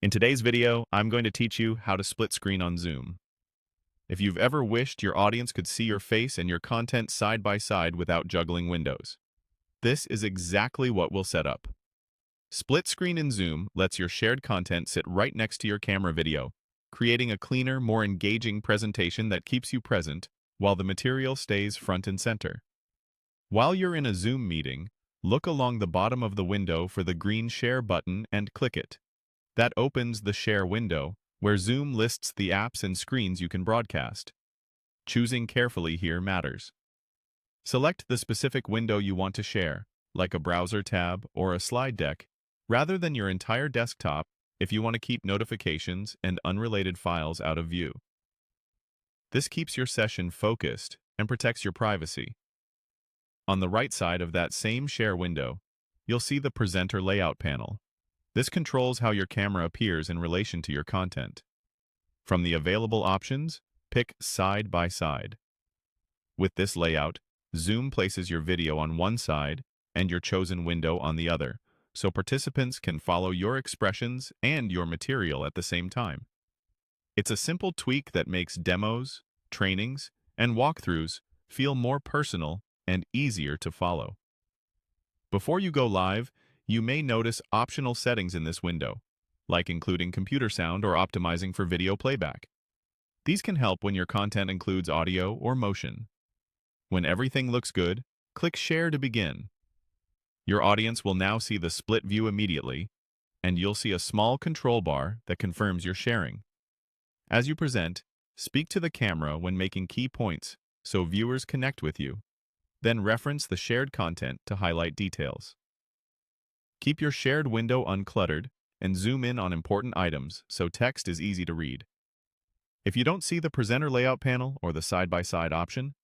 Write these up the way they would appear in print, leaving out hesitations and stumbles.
In today's video, I'm going to teach you how to split screen on Zoom. If you've ever wished your audience could see your face and your content side by side without juggling windows, this is exactly what we'll set up. Split screen in Zoom lets your shared content sit right next to your camera video, creating a cleaner, more engaging presentation that keeps you present while the material stays front and center. While you're in a Zoom meeting, look along the bottom of the window for the green Share button and click it. That opens the Share window, where Zoom lists the apps and screens you can broadcast. Choosing carefully here matters. Select the specific window you want to share, like a browser tab or a slide deck, rather than your entire desktop if you want to keep notifications and unrelated files out of view. This keeps your session focused and protects your privacy. On the right side of that same Share window, you'll see the Presenter Layout panel. This controls how your camera appears in relation to your content. From the available options, pick Side by Side. With this layout, Zoom places your video on one side and your chosen window on the other, so participants can follow your expressions and your material at the same time. It's a simple tweak that makes demos, trainings, and walkthroughs feel more personal and easier to follow. Before you go live, you may notice optional settings in this window, like including computer sound or optimizing for video playback. These can help when your content includes audio or motion. When everything looks good, click Share to begin. Your audience will now see the split view immediately, and you'll see a small control bar that confirms you're sharing. As you present, speak to the camera when making key points so viewers connect with you. Then reference the shared content to highlight details. Keep your shared window uncluttered and zoom in on important items so text is easy to read. If you don't see the Presenter Layout panel or the side-by-side option,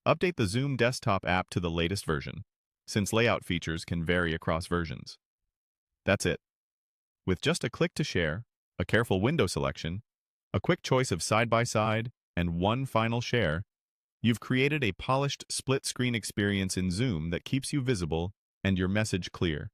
update the Zoom desktop app to the latest version, since layout features can vary across versions. That's it. With just a click to share, a careful window selection, a quick choice of side-by-side, and one final share, you've created a polished split-screen experience in Zoom that keeps you visible and your message clear.